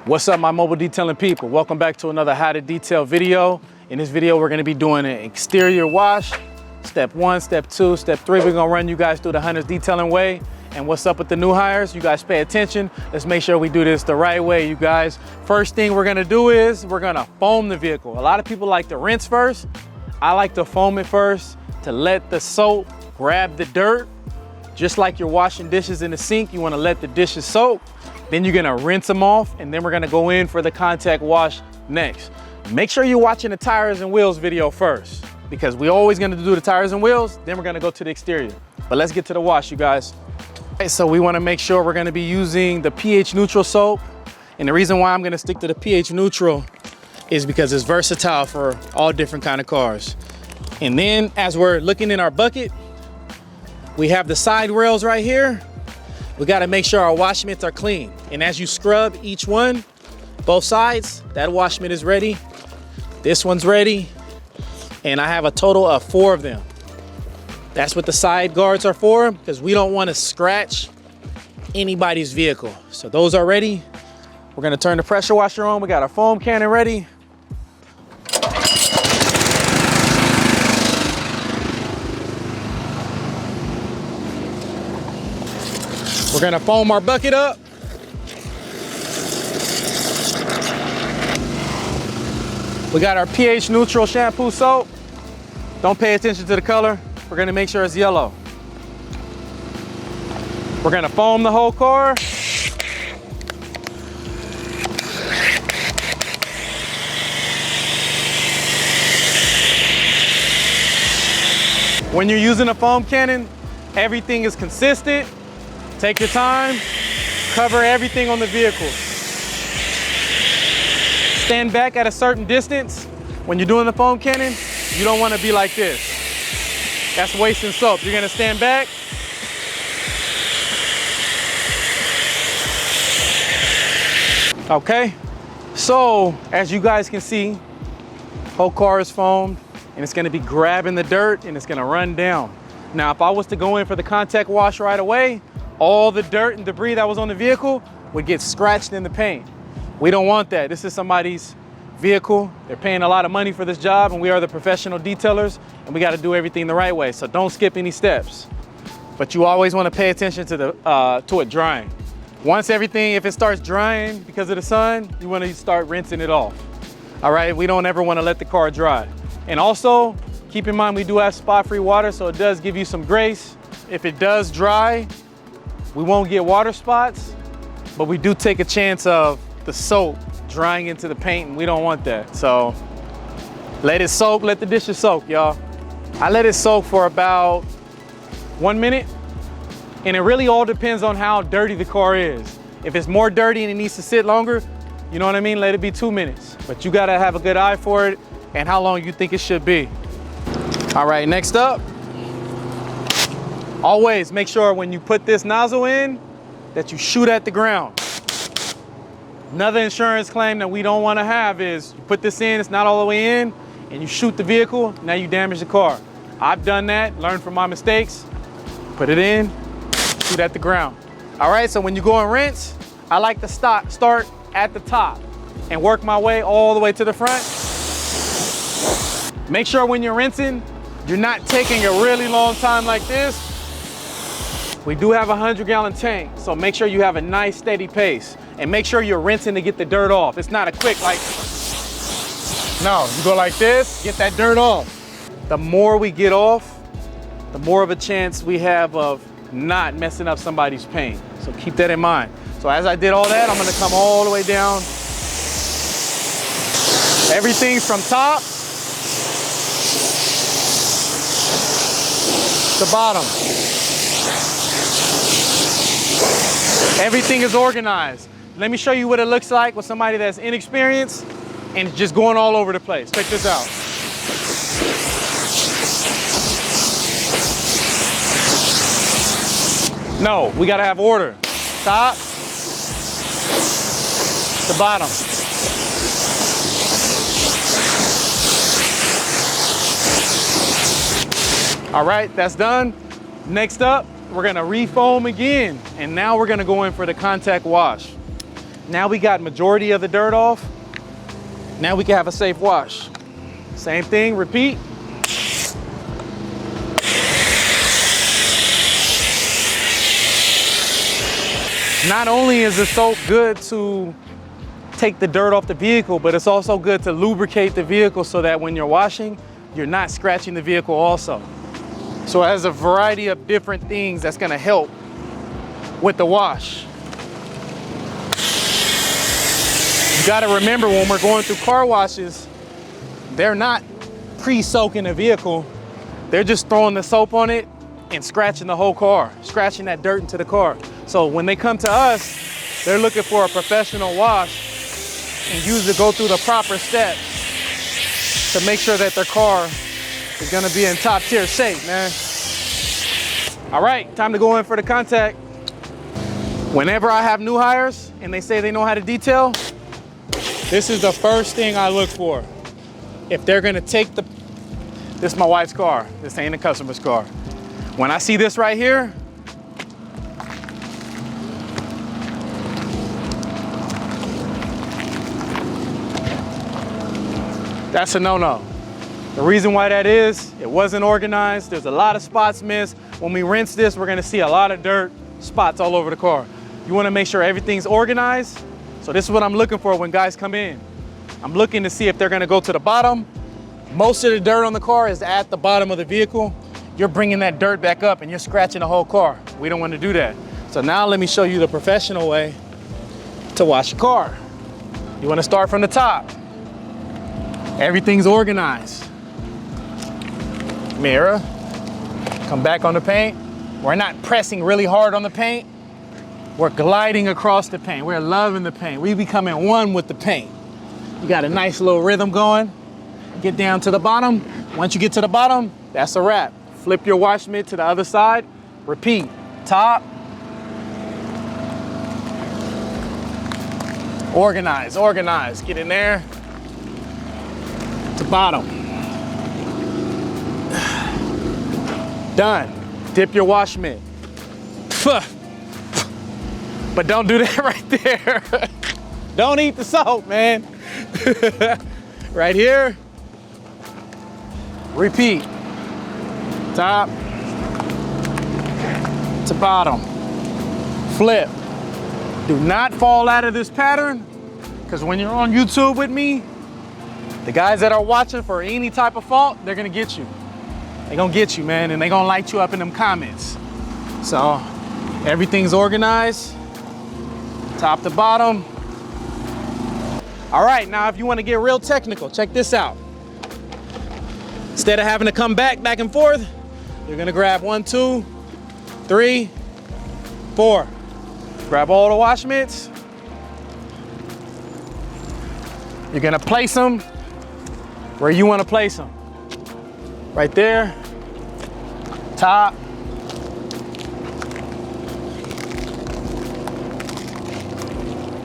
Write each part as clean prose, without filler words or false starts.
What's up, my mobile detailing people? Welcome back to another how to detail video. In this video, we're gonna be doing an exterior wash. Step 1, step 2, step 3. We're gonna run you guys through the Hunters Detailing way. And what's up with the new hires? You guys pay attention. Let's make sure we do this the right way, you guys. First thing we're gonna do is we're gonna foam the vehicle. A lot of people like to rinse first. I like to foam it first to let the soap grab the dirt. Just like you're washing dishes in the sink, you wanna let the dishes soak. Then you're gonna rinse them off, and then we're gonna go in for the contact wash next. Make sure you're watching the tires and wheels video first, because we're always gonna do the tires and wheels, then we're gonna go to the exterior. But let's get to the wash, you guys. Okay, so we wanna make sure we're gonna be using the pH neutral soap. And the reason why I'm gonna stick to the pH neutral is because it's versatile for all different kind of cars. And then as we're looking in our bucket, we have the side rails right here. We gotta make sure our wash mitts are clean. And as you scrub each one, both sides, that wash mitt is ready. This one's ready. And I have a total of 4 of them. That's what the side guards are for, because we don't wanna scratch anybody's vehicle. So those are ready. We're gonna turn the pressure washer on. We got our foam cannon ready. We're gonna foam our bucket up. We got our pH neutral shampoo soap. Don't pay attention to the color. We're gonna make sure it's yellow. We're gonna foam the whole car. When you're using a foam cannon, everything is consistent. Take your time, cover everything on the vehicle. Stand back at a certain distance. When you're doing the foam cannon, you don't want to be like this. That's wasting soap. You're gonna stand back. Okay, so as you guys can see, whole car is foamed and it's gonna be grabbing the dirt and it's gonna run down. Now, if I was to go in for the contact wash right away, all the dirt and debris that was on the vehicle would get scratched in the paint. We don't want that. This is somebody's vehicle. They're paying a lot of money for this job, and we are the professional detailers, and we got to do everything the right way. So don't skip any steps. But you always want to pay attention to it drying. Once everything, if it starts drying because of the sun, you want to start rinsing it off. All right, we don't ever want to let the car dry. And also, keep in mind we do have spot-free water, so it does give you some grace. If it does dry, we won't get water spots, but we do take a chance of the soap drying into the paint, and we don't want that. So let it soak, let the dishes soak, y'all. I let it soak for about 1 minute, and it really all depends on how dirty the car is. If it's more dirty and it needs to sit longer, you know what I mean? Let it be 2 minutes. But you gotta have a good eye for it and how long you think it should be. All right, next up. Always make sure when you put this nozzle in that you shoot at the ground. Another insurance claim that we don't want to have is you put this in, it's not all the way in, and you shoot the vehicle, now you damage the car. I've done that, learned from my mistakes, put it in, shoot at the ground. All right, so when you go and rinse, I like to start at the top and work my way all the way to the front. Make sure when you're rinsing, you're not taking a really long time like this. We do have a 100-gallon tank, so make sure you have a nice steady pace and make sure you're rinsing to get the dirt off. It's not a quick no, you go like this, get that dirt off. The more we get off, the more of a chance we have of not messing up somebody's paint. So keep that in mind. So as I did all that, I'm gonna come all the way down. Everything's from top to bottom. Everything is organized. Let me show you what it looks like with somebody that's inexperienced and just going all over the place. Check this out. No, we gotta have order. Top to bottom. All right, that's done. Next up, we're gonna refoam again, and now we're gonna go in for the contact wash. Now we got majority of the dirt off. Now we can have a safe wash. Same thing, repeat. Not only is the soap good to take the dirt off the vehicle, but it's also good to lubricate the vehicle so that when you're washing, you're not scratching the vehicle also. So it has a variety of different things that's gonna help with the wash. You gotta remember, when we're going through car washes, they're not pre-soaking the vehicle. They're just throwing the soap on it and scratching the whole car, scratching that dirt into the car. So when they come to us, they're looking for a professional wash and usually go through the proper steps to make sure that their car is gonna be in top tier shape, man. All right, time to go in for the contact. Whenever I have new hires and they say they know how to detail, this is the first thing I look for. If they're gonna take this is my wife's car, this ain't a customer's car. When I see this right here, that's a no-no. The reason why that is, it wasn't organized. There's a lot of spots missed. When we rinse this, we're gonna see a lot of dirt spots all over the car. You wanna make sure everything's organized. So this is what I'm looking for when guys come in. I'm looking to see if they're gonna go to the bottom. Most of the dirt on the car is at the bottom of the vehicle. You're bringing that dirt back up and you're scratching the whole car. We don't wanna do that. So now let me show you the professional way to wash a car. You wanna start from the top. Everything's organized. Mirror, come back on the paint. We're not pressing really hard on the paint. We're gliding across the paint. We're loving the paint. We becoming one with the paint. You got a nice little rhythm going. Get down to the bottom. Once you get to the bottom, that's a wrap. Flip your wash mitt to the other side. Repeat, top. Organize, organize. Get in there. To bottom. Done. Dip your wash mitt. But don't do that right there. Don't eat the soap, man. Right here. Repeat. Top to bottom. Flip. Do not fall out of this pattern, because when you're on YouTube with me, the guys that are watching for any type of fault, they're gonna get you. They're gonna get you, man, and they're gonna light you up in them comments. So everything's organized, top to bottom. All right, now if you wanna get real technical, check this out. Instead of having to come back and forth, you're gonna grab 1, 2, 3, 4. Grab all the wash mitts. You're gonna place them where you wanna place them. Right there, top.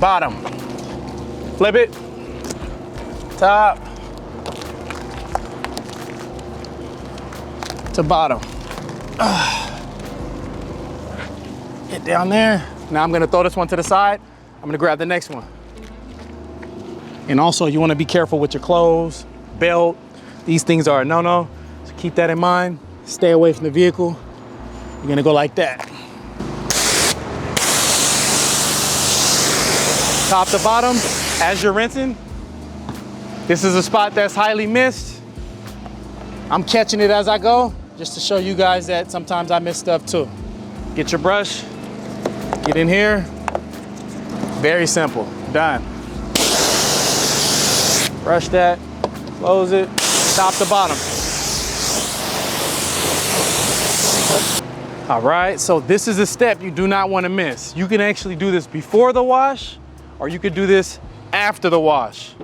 Bottom. Flip it, top to bottom. Get down there. Now I'm gonna throw this one to the side. I'm gonna grab the next one. And also you wanna be careful with your clothes, belt. These things are a no-no, so keep that in mind. Stay away from the vehicle. You're gonna go like that. Top to bottom, as you're rinsing. This is a spot that's highly missed. I'm catching it as I go, just to show you guys that sometimes I miss stuff too. Get your brush, get in here. Very simple, done. Brush that, close it, top to bottom. All right, so this is a step you do not want to miss. You can actually do this before the wash, or you could do this after the wash.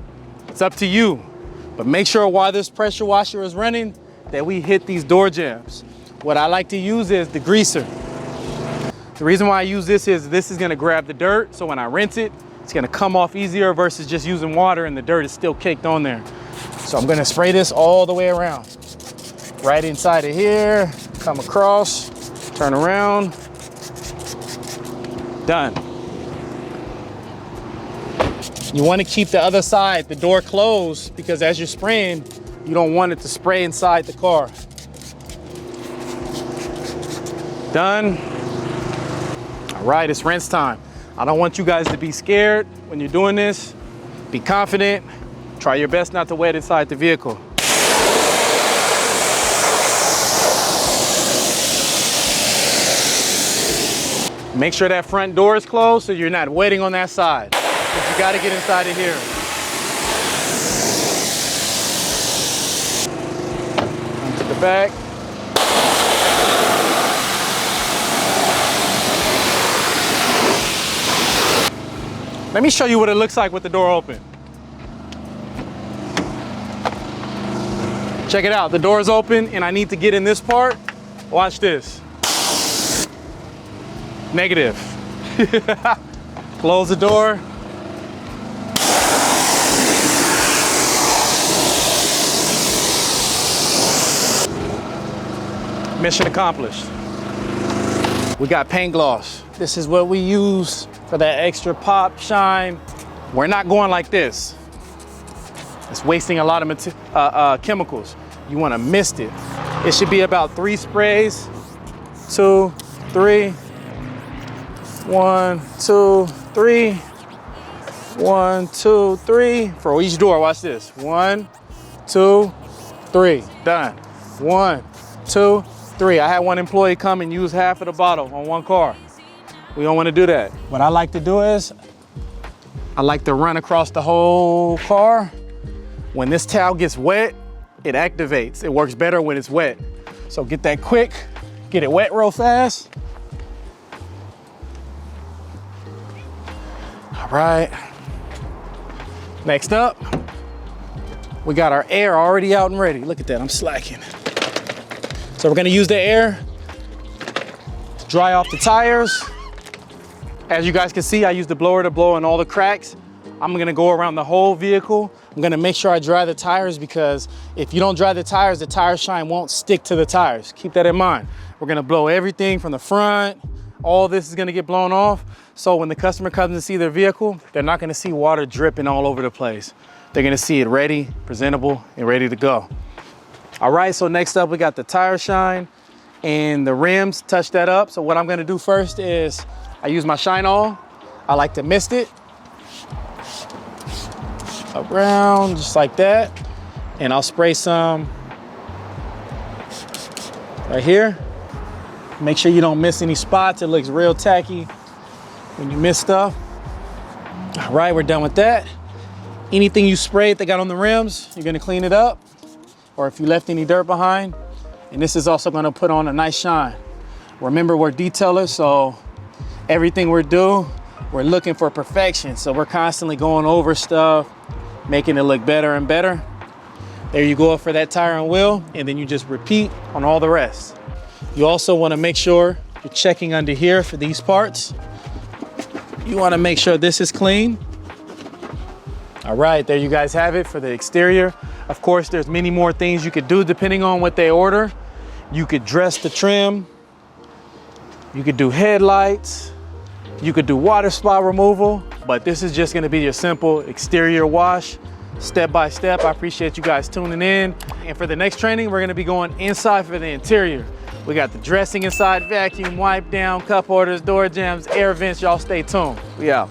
It's up to you. But make sure while this pressure washer is running that we hit these door jambs. What I like to use is the greaser. The reason why I use this is gonna grab the dirt, so when I rinse it, it's gonna come off easier versus just using water and the dirt is still caked on there. So I'm gonna spray this all the way around. Right inside of here, come across, turn around, done. You want to keep the other side, the door closed, because as you're spraying, you don't want it to spray inside the car. Done. All right, it's rinse time. I don't want you guys to be scared when you're doing this. Be confident. Try your best not to wet inside the vehicle. Make sure that front door is closed so you're not wetting on that side. But you gotta get inside of here. Onto the back. Let me show you what it looks like with the door open. Check it out, the door is open and I need to get in this part. Watch this. Negative. Close the door. Mission accomplished. We got paint gloss. This is what we use for that extra pop, shine. We're not going like this. It's wasting a lot of chemicals. You want to mist it. It should be about 3 sprays. 2, 3. 1, 2, 3. 1, 2, 3. For each door, watch this. 1, 2, 3. Done. 1, 2, 3. I had one employee come and use half of the bottle on one car. We don't want to do that. What I like to do is, I like to run across the whole car. When this towel gets wet, it activates. It works better when it's wet. So get that quick, get it wet real fast. All right. Next up, we got our air already out and ready. Look at that, I'm slacking. So we're gonna use the air to dry off the tires. As you guys can see, I use the blower to blow in all the cracks. I'm gonna go around the whole vehicle. I'm gonna make sure I dry the tires because if you don't dry the tire shine won't stick to the tires. Keep that in mind. We're gonna blow everything from the front. All this is gonna get blown off. So when the customer comes to see their vehicle, they're not gonna see water dripping all over the place. They're gonna see it ready, presentable, and ready to go. All right, so next up we got the tire shine and the rims, touch that up. So what I'm gonna do first is I use my Shine All. I like to mist it around just like that. And I'll spray some right here. Make sure you don't miss any spots. It looks real tacky when you miss stuff. All right, we're done with that. Anything you sprayed that got on the rims, you're gonna clean it up. Or if you left any dirt behind. And this is also gonna put on a nice shine. Remember, we're detailers, so everything we're looking for perfection. So we're constantly going over stuff, making it look better and better. There you go for that tire and wheel, and then you just repeat on all the rest. You also wanna make sure you're checking under here for these parts. You wanna make sure this is clean. All right, there you guys have it for the exterior. Of course, there's many more things you could do depending on what they order. You could dress the trim. You could do headlights. You could do water spot removal, but this is just gonna be your simple exterior wash, step by step. I appreciate you guys tuning in. And for the next training, we're gonna be going inside for the interior. We got the dressing inside, vacuum, wipe down, cup holders, door jambs, air vents. Y'all stay tuned. We out.